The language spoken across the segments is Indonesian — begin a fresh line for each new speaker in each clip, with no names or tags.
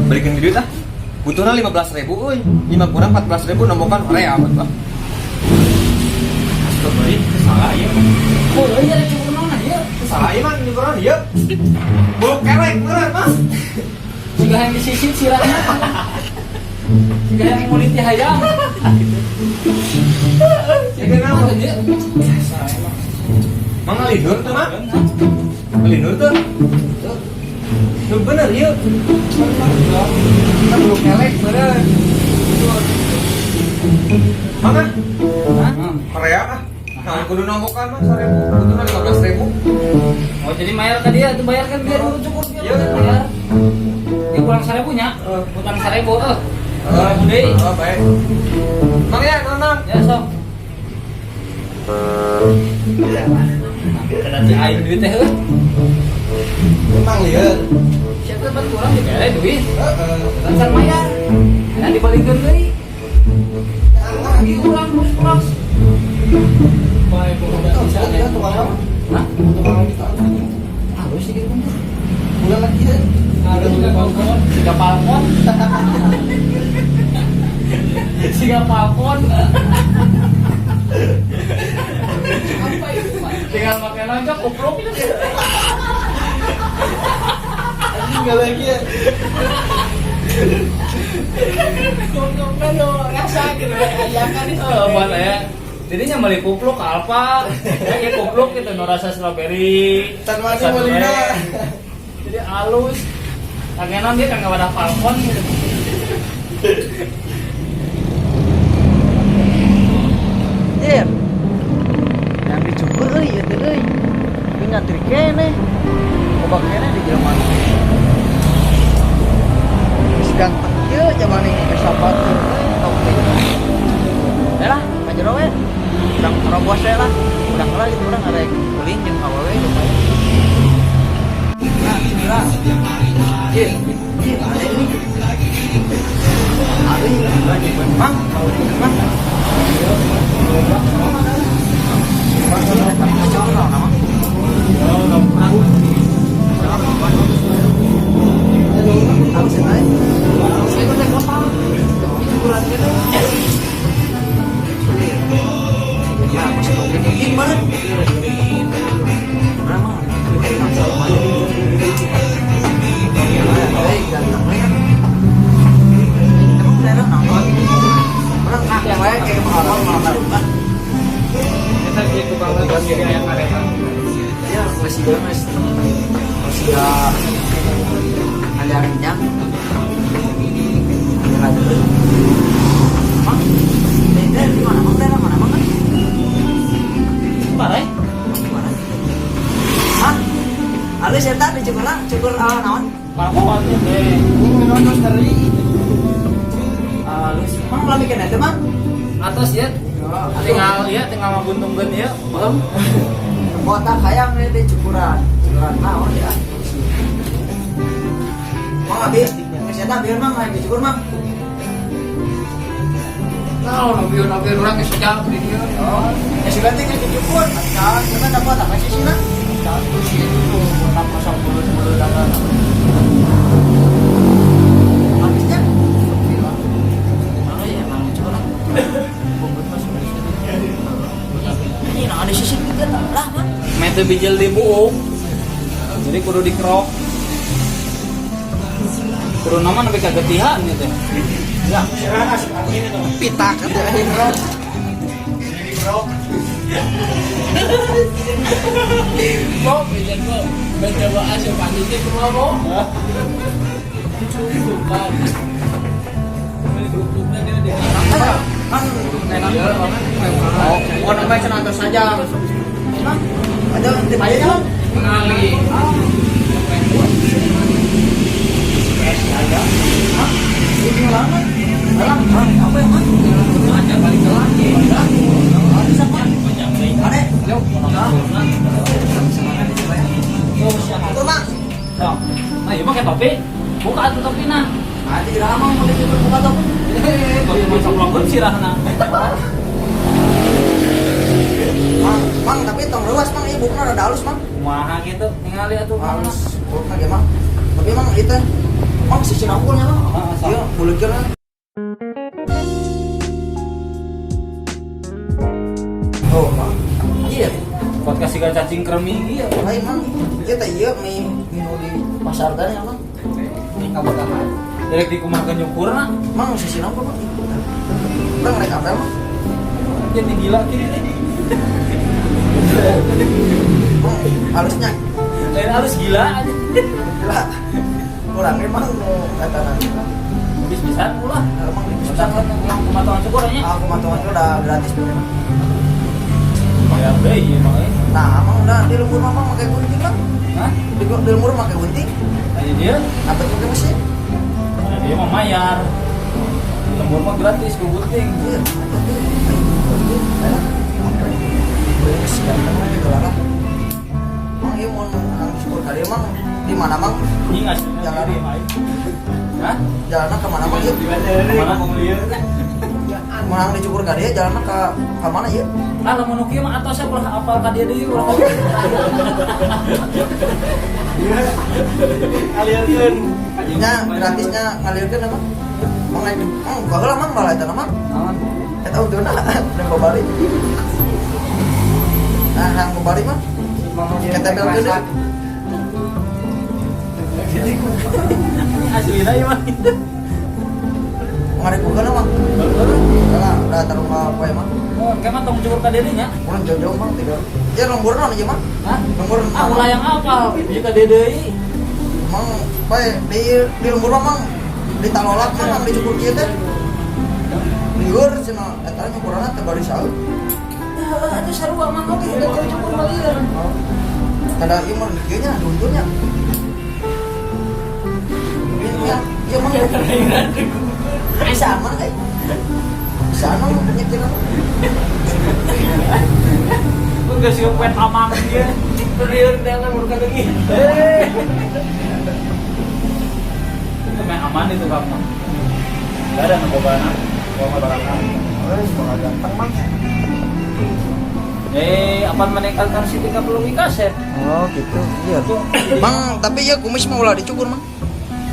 Balikin duit ah. Butuhnya 15.000 euy. 5 kurang 14.000 nombokan rea amat bah. Astagfirullah, salah ieu.
Oh, iya ada cukur naon ieu.
Salah ieu mah nyukuran ieu. Buluk kerek beneran mah.
Jika yang disisit sirahnya. Jika yang mulut hayam.
Jadi kenapa? Mang alinur tuh mah. Alinur tuh. Tuh bener ieu. Kita buluk kerek bener. Mana? Korea ah. Nah, kudu nombokan mah 1.000. Butuhnya 15.000.
Oh, jadi bayar ke dia, tuh bayar kan biar dulu cukur dia bayar. Dia kurang 1.000 nya. Utang 1.000 deui.
Oh, baik. Mang ya, nonton.
Ya, sok. Kada ti aing duit teh heuh.
Mang lieur.
Siapa dapat kurang dibere duit. Langsung bayar. Dan dibalikkeun deui. Lagi kurang kurang. Baik, udah bisa ya. Hah? Harus sih gitu.
Bulan lagi ya.
Ada juga balkon, tiga balkon. Tiga balkon. Apa itu? Tinggal pakai aja kupluk.
Tinggal lagi ya.
Kupluknya lo rasa gitu ayam kan itu. Mana ya? Jadinya beli kupluk apa? Kayak kupluk gitu, no rasa strawberry.
Tanpa Molina.
Jadi halus. Kangenan dia kan nggak ada falcon gitu.
Jir, yang dicukur euy ieu teh euy. Ini ngantri kene. Kobak kene di Jerman. Geus ganteng ieu zaman ini geus sabatur euy tong teh. Lah, majero we. Urang robos we lah. Urang lah gitu urang arek kuling jeung awewe lumayan. Nah, bismillah. Jir, ada ini. Ada ini lagi memang kalau ini memang. Masih gemes, masih gak ada minyak, ada lagi. Mang, teh di mana? Mang teh mana? Mang?
Parah.
Mana? Hah? Alus saya tadi cukur naon?
Palkonnya deh.
Nonton dari. Alus, mang lagi kena teh mang?
Atas ya. Tinggal mabuntung-bun ya. Paham?
Botak hayang nih di cukuran naon ya. Mang habis, kesehatan biar mang lagi cukur mang.
Nah, nabi orang sejak di dia.
Oh, ya sudah tinggal dicukur. Jangan kita dapat apa sih nak?
Jangan pusing itu, tak pasang bulu dalam.
Habisnya?
Mana ya emang curang. Bobot masuk di sini.
Ini nak ada sisik juga tak lah mang.
Mete bijil di buuk. Jadi kudu dikrok. Kudu nama nabi kagetihan gitu.
Ya, pita kata akhir rok.
Kok bijil kok. Mencoba aja panitia ke mau. Bukan.
Kan enak ya, oh, bukan sampai senang saja. Ada tip aja kan?
Mengali.
Ada. Hah? Ini lama. Dalam, apa yang mana?
Ada balik ke lagi.
Ada siapa? Ada.
Yuk,
Tuh mang.
Nah, iya pakai topi. Buka tuh topi nah.
Ada di lama mau dibuka tuh.
Topi masuk logon sirahna.
Mang, tapi tong luas mang, ibu kan ada halus mang.
Kumaha gitu, ningali atuh
Halus, bukan ya mang. Tapi mang itu Mang sisi nangkulnya mang.
Sama.
Iya, bulan jalan. Oh, mang. Iya.
Podcast si cacing kremi iya.
Lain mang. Iya teh iya mie di pasar teh ya mang.
Ini kabotahan. Direk dikumakeun nyukurna.
Mang sisi nangkul mang. Urang naik apel mang.
Jadi gila kieu.
Mang halusnya.
Lain halus gila aja.
Gila. Kurang emang katakan.
Bisa ulah.
Emang
Bisa kan yang kematangan syukur nya.
aku mantuan itu udah gratis bener.
Ya udah iya mah.
Nah, emang udah di lembur mama pakai gunting mang.
Hah?
Di lembur pakai gunting.
Ayo dia.
Apa itu ke mesin?
Nah, dia mah mayar. Lembur mah gratis ku gunting.
Iya. Mang iya mau nang syukur kali emang di mana mang?
Ini ngasih
Jangan.
diri mah. Hah?
Jalannya ke mana mang iya?
Mana mau lieur?
Mau nang dicukur kali ya jalannya ke mana iya?
Ah lamun kieu mah atos saya ulah apal ka dia deui ulah. Alieun.
Nya gratisnya ngalirkeun apa? Mang naik baheula mang bala eta mah.
Naon?
Eta untuna nang babari. Nah, nang babari mah kita belkeun deui.
Aslina ieu mah.
Ngarep bukan mah. Lah, udah taruh ka poe mah.
Oh, kemana tong cukur ka dia nya?
Urang jauh-jauh mah tidak. Ya lembur naon ieu mah?
Hah?
Lembur
Ah ulah yang apa? Ieu ka dia deui.
mang poe di lembur mah mang ditalolak mah mang dicukur kieu teh. Liur cenah eta nyukurana teh bari saeu.
Ya, itu sarua mah oke udah teu cukur mah lieur.
Kada ieu mah kieu nya dunturnya. Iya, iya mang. Sama eh. Sana nyetir apa?
Lu geus sieup pet amang dia. Lieur teh kan urang lagi. Itu mah aman itu Kang. Enggak ada ngobana. Gua mah barang.
Orang ganteng mang.
Apa meningkatkan si 30 kaset?
Oh gitu. Iya tuh. Mang, tapi ya kumis mau ulah dicukur mang.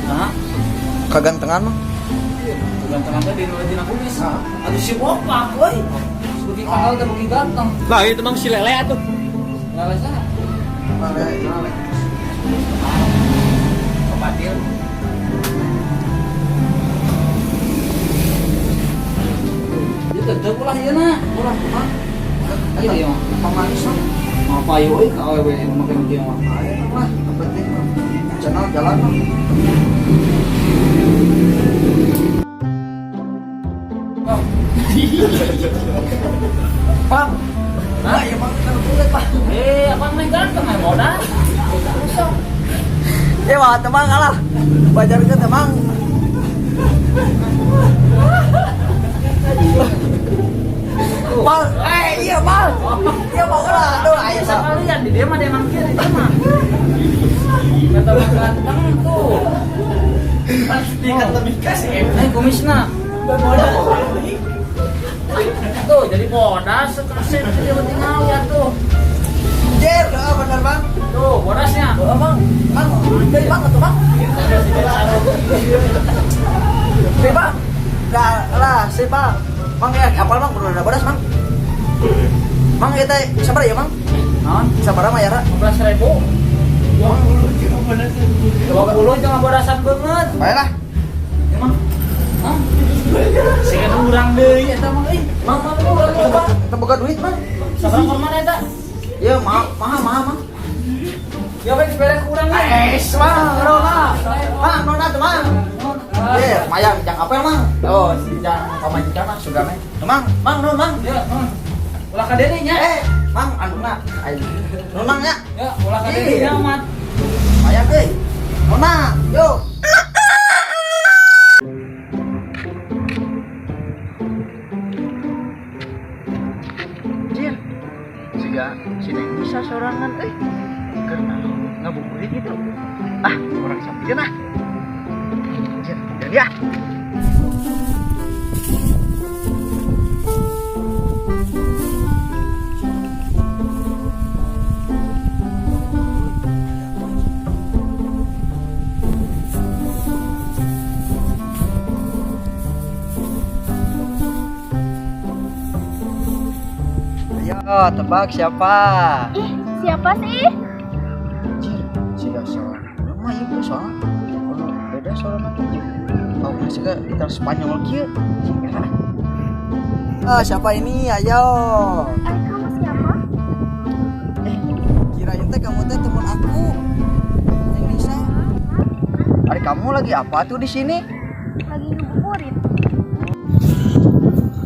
Nah,
Kagantengan mang.
ganteng di dina kumis. Aduh si bopak euy. Beuki kanal teh beuki ganteng.
Lah itu mang si lele atuh.
Lala sana.
Male.
Kepatil. Itu tetep ulah ieu na.
Ulah mang.
Iya ieu mah.
Pamanis mang.
Apa ieu euy ka awewe yang make kieu mah.
Ayo mah, penting mah. Channel jalan mah. Bang. Nah, ya bang, kalau kulit bang.
Apa neng ganteng aya modal.
Ya wah, temang kalah. Bajar ke temang. Bang, iya bang. Iya bang lah. Aduh, ayo sa.
Sekalian di dia mah dia emang kieu dia mah. Kata ganteng tuh. Pasti kan lebih kasih. Kumisna. Tuh jadi bodas sekeset dia tinggal ya tuh.
Jer, bener bang.
Tuh bodasnya.
Bang, dari bang atau bang? Si bang, dah lah si bang. Bang ya, apal bang perlu ada bodas bang. Bang kita sabar ya bang.
Naon?
Sabar mah ya ra.
15.000. 20 jangan bodasan banget.
Baiklah.
Emang. Hah? Sing urang deui eta mah euy. Mang urang bang.
Kita buka duit bang.
Sabar mana eta?
Ya mahal.
Ya baik beres kurang
Bang, roha. Bang, nona tuh bang. Ya, lumayan jang apel mang. Oh, si jang pamajikan mah sudah meh. Mang, non mang.
Ya, ulah ka deui nya.
Mang anduna. Ayo. Nonang nya.
Ya, ulah ka deui nya amat.
Lumayan euy. Nona, yuk. Jir. Siga si Neng bisa sorangan karena ngabuburit gitu. Orang sampeyan ah. Jir, jadi ah. Oh, tebak siapa?
Ih, siapa sih?
Siapa soal? Nama ibu soal. Beda soal nama. Oh, masih ke gitar Spanyol kieu. Ah, siapa ini? Ayo.
Kamu siapa?
Kirain teh kamu teh teman aku. Yang Nisa. Hari kamu lagi apa tuh di sini?
Lagi ngebuburit.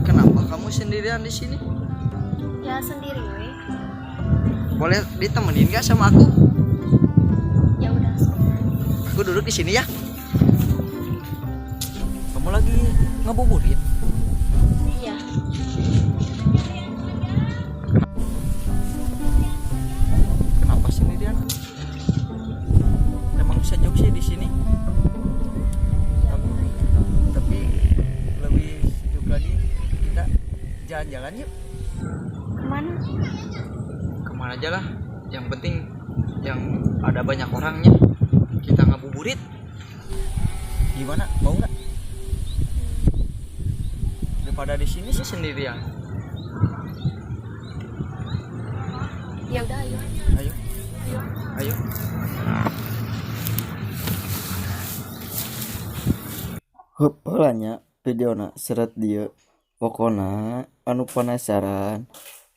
Kenapa kamu sendirian di sini?
Ya sendiri, weh.
Boleh ditemenin gak sama aku?
Ya udah.
Aku duduk di sini ya. Kamu lagi ngebuburit?
Iya.
Kenapa sendirian? Emang sejuk sih di sini. Tapi lebih sejuk lagi kita jalan-jalan yuk.
Kemana?
Kemana aja lah. Yang penting yang ada banyak orangnya. Kita ngabuburit. Gimana? Mau nggak? Daripada di sini sih sendirian.
Ya udah, ayo.
Ayo. Ayo. Hepelanya videona seret dia. Pokona anu penasaran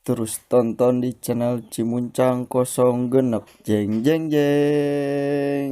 terus tonton di channel Cimuncang 06 jeng jeng jeng.